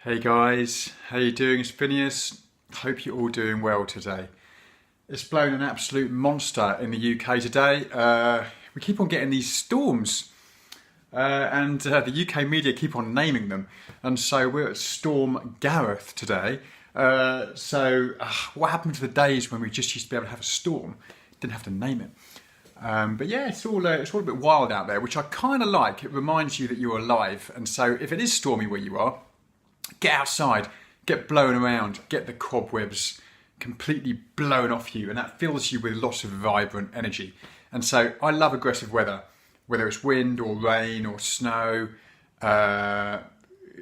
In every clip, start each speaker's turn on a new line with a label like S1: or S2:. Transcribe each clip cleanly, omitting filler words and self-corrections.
S1: Hey guys, how you doing? It's Phineas. Hope you're all doing well today. It's blown an absolute monster in the UK today. We keep on getting these storms and the UK media keep on naming them. And so we're at Storm Gareth today. What happened to the days when we just used to be able to have a storm? Didn't have to name it. But yeah, it's all a bit wild out there, which I kind of like. It reminds you that you're alive. And so if it is stormy where you are, get outside, get blown around, get the cobwebs completely blown off you, and that fills you with lots of vibrant energy. And so I love aggressive weather, whether it's wind or rain or snow.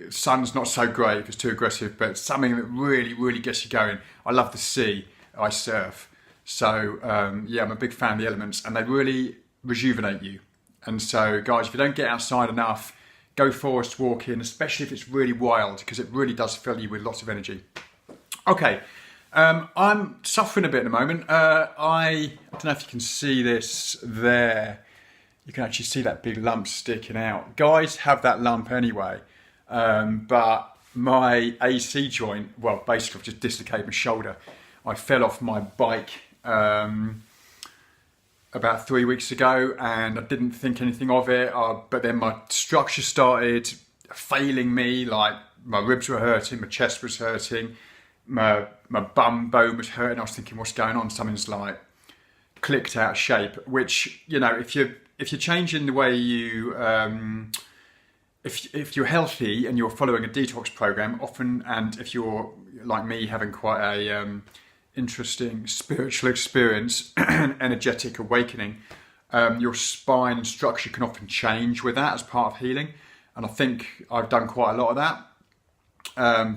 S1: Sun's not so great if it's too aggressive, but it's something that really gets you going. I love the sea. I surf. So yeah, I'm a big fan of the elements, and they really rejuvenate you. And so guys, if you don't get outside enough, go forest walking, especially if it's really wild, because it really does fill you with lots of energy. Okay, I'm suffering a bit at the moment. I don't know if you can see this there. You can actually see that big lump sticking out. Guys have that lump anyway, but my AC joint, well, basically I've just dislocated my shoulder. I fell off my bike about 3 weeks ago, and I didn't think anything of it, but then my structure started failing me. Like my ribs were hurting, my chest was hurting, my bum bone was hurting. I was thinking, what's going on? Something's like clicked out of shape, which, you know, if you're changing the way you if you're healthy and you're following a detox program often, and if you're like me, having quite a interesting spiritual experience, energetic awakening, your spine structure can often change with that as part of healing. And I think I've done quite a lot of that.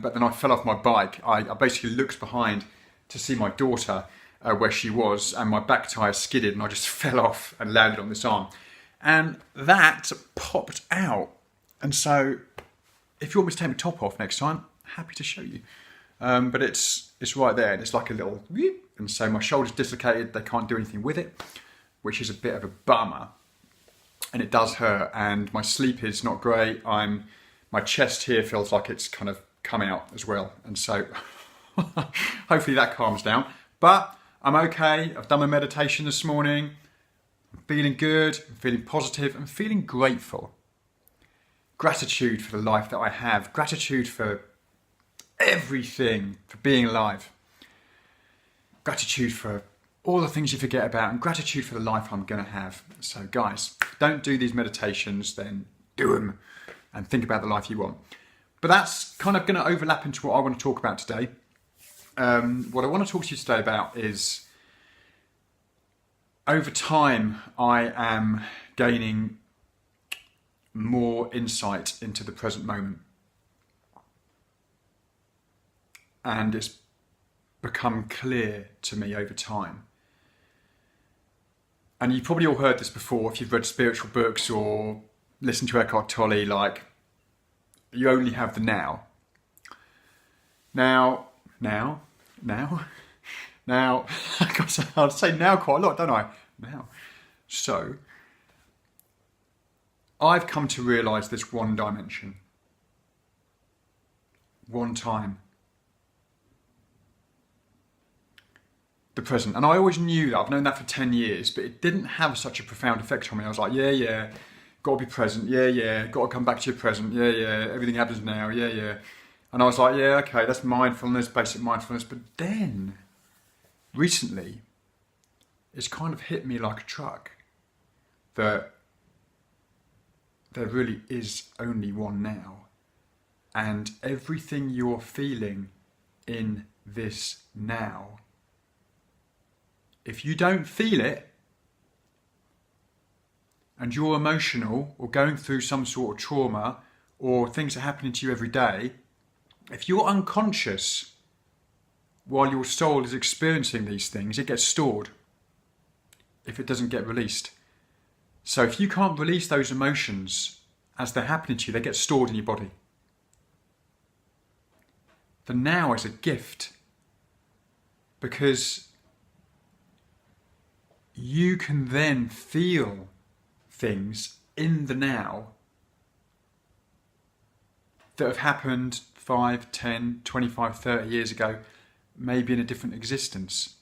S1: But then I fell off my bike. I basically looked behind to see my daughter where she was, and my back tyre skidded and I just fell off and landed on this arm. And that popped out. And so if you want me to take my top off next time, happy to show you. But it's right there, and it's like a little whoop, and so my shoulder's dislocated. They can't do anything with it, which is a bit of a bummer, and it does hurt, and my sleep is not great. My chest here feels like it's kind of come out as well, and so hopefully that calms down. But I'm okay. I've done my meditation this morning. I'm feeling good. I'm feeling positive. I'm feeling grateful. Gratitude for the life that I have. Gratitude for everything, for being alive. Gratitude for all the things you forget about, and gratitude for the life I'm going to have. So guys, don't do these meditations, then do them and think about the life you want. But that's kind of going to overlap into what I want to talk about today. What I want to talk to you today about is, over time I am gaining more insight into the present moment. And it's become clear to me over time. And you've probably all heard this before if you've read spiritual books or listened to Eckhart Tolle, like, you only have the now. Now, I'll say now quite a lot, don't I? Now. So, I've come to realise this one dimension. One time. The present. And I always knew that. I've known that for 10 years, but it didn't have such a profound effect on me. I was like, yeah, got to be present. Yeah, got to come back to your present. Yeah, everything happens now. Yeah. And I was like, yeah, okay, that's mindfulness, basic mindfulness. But then, recently, it's kind of hit me like a truck that there really is only one now. And everything you're feeling in this now, if you don't feel it, and you're emotional or going through some sort of trauma, or things are happening to you every day, if you're unconscious while your soul is experiencing these things, it gets stored if it doesn't get released. So if you can't release those emotions as they're happening to you, they get stored in your body. The now is a gift, because you can then feel things in the now that have happened 5, 10, 25, 30 years ago, maybe in a different existence.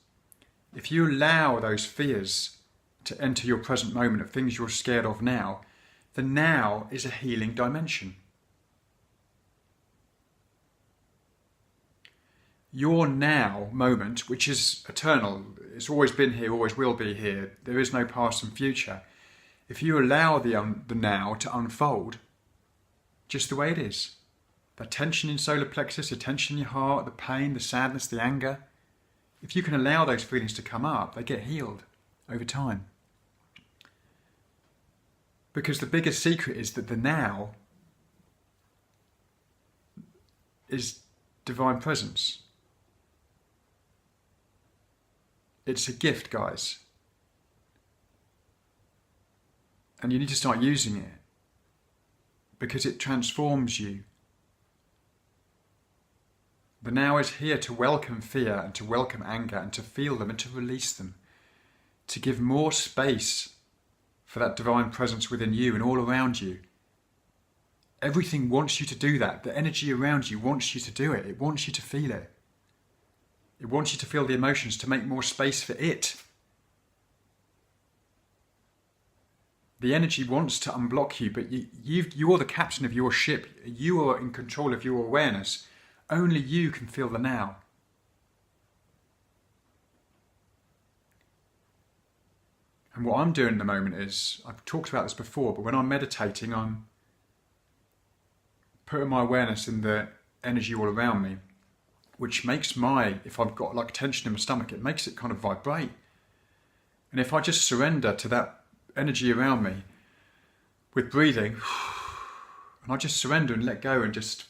S1: If you allow those fears to enter your present moment of things you're scared of now, the now is a healing dimension. Your now moment, which is eternal, it's always been here, always will be here, there is no past and future. If you allow the now to unfold just the way it is, the tension in solar plexus, the tension in your heart, the pain, the sadness, the anger, if you can allow those feelings to come up, they get healed over time. Because the biggest secret is that the now is divine presence. It's a gift, guys. And you need to start using it because it transforms you. The now is here to welcome fear and to welcome anger and to feel them and to release them. To give more space for that divine presence within you and all around you. Everything wants you to do that. The energy around you wants you to do it. It wants you to feel it. It wants you to feel the emotions, to make more space for it. The energy wants to unblock you, but you're the captain of your ship. You are in control of your awareness. Only you can feel the now. And what I'm doing at the moment is, I've talked about this before, but when I'm meditating, I'm putting my awareness in the energy all around me, which makes if I've got like tension in my stomach, it makes it kind of vibrate. And if I just surrender to that energy around me with breathing, and I just surrender and let go and just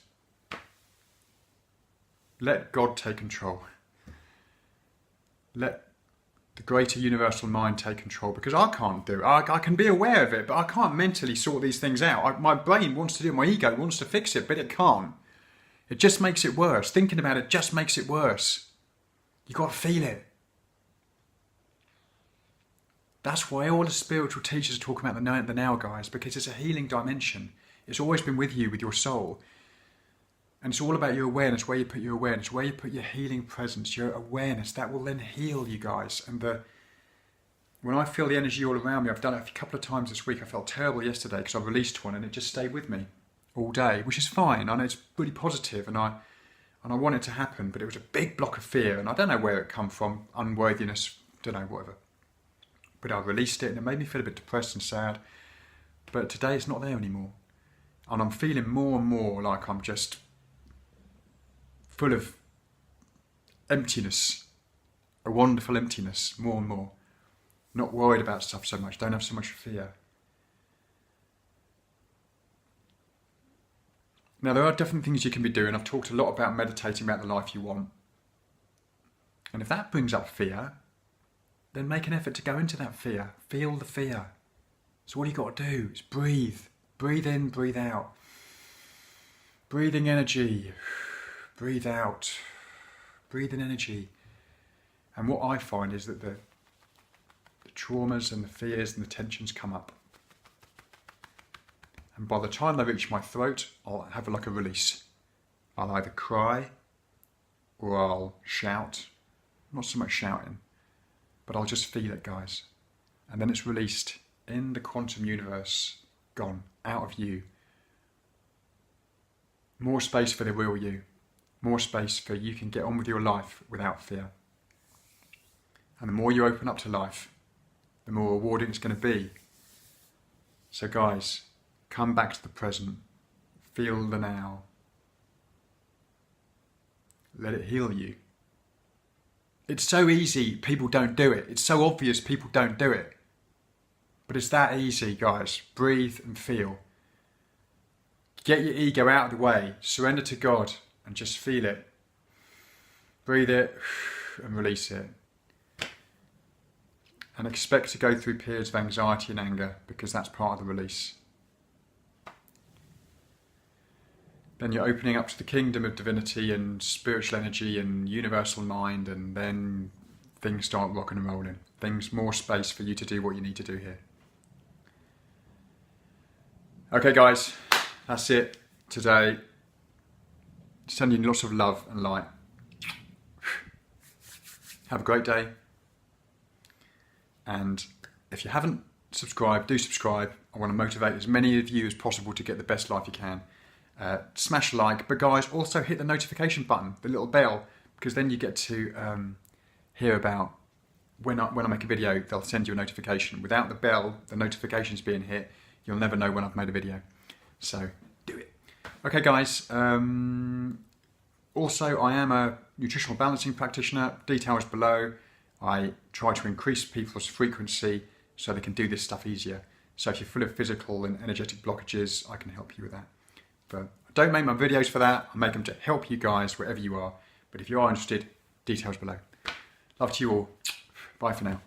S1: let God take control. Let the greater universal mind take control, because I can't do it. I can be aware of it, but I can't mentally sort these things out. My brain wants to do it, my ego wants to fix it, but it can't. It just makes it worse. Thinking about it just makes it worse. You've got to feel it. That's why all the spiritual teachers are talking about the now, guys, because it's a healing dimension. It's always been with you, with your soul. And it's all about your awareness, where you put your awareness, where you put your healing presence, your awareness. That will then heal you guys. And when I feel the energy all around me, I've done it a couple of times this week. I felt terrible yesterday because I released one and it just stayed with me all day, which is fine. I know it's really positive and I want it to happen, but it was a big block of fear and I don't know where it come from, unworthiness, don't know, whatever. But I released it and it made me feel a bit depressed and sad. But today it's not there anymore. And I'm feeling more and more like I'm just full of emptiness, a wonderful emptiness, more and more. Not worried about stuff so much, don't have so much fear. Now there are different things you can be doing. I've talked a lot about meditating about the life you want. And if that brings up fear, then make an effort to go into that fear. Feel the fear. So what you got to do is breathe. Breathe in, breathe out. Breathing energy. Breathe out. Breathe in energy. And what I find is that the traumas and the fears and the tensions come up. And by the time they reach my throat, I'll have like a release. I'll either cry or I'll shout. Not so much shouting, but I'll just feel it, guys. And then it's released in the quantum universe, gone, out of you. More space for the real you. More space for you can get on with your life without fear. And the more you open up to life, the more rewarding it's going to be. So guys, come back to the present. Feel the now. Let it heal you. It's so easy, people don't do it. It's so obvious, people don't do it. But it's that easy, guys. Breathe and feel. Get your ego out of the way. Surrender to God and just feel it. Breathe it and release it. And expect to go through periods of anxiety and anger because that's part of the release. Then you're opening up to the kingdom of divinity and spiritual energy and universal mind, and then things start rocking and rolling. More space for you to do what you need to do here. Okay guys, that's it today. Sending you lots of love and light. Have a great day. And if you haven't subscribed, do subscribe. I want to motivate as many of you as possible to get the best life you can. Smash like, but guys, also hit the notification button, the little bell, because then you get to hear about when I make a video, they'll send you a notification. Without the bell, the notifications being hit, you'll never know when I've made a video. So do it. Okay, guys. Also, I am a nutritional balancing practitioner. Details below. I try to increase people's frequency so they can do this stuff easier. So if you're full of physical and energetic blockages, I can help you with that. But I don't make my videos for that. I make them to help you guys wherever you are. But if you are interested, details below. Love to you all. Bye for now.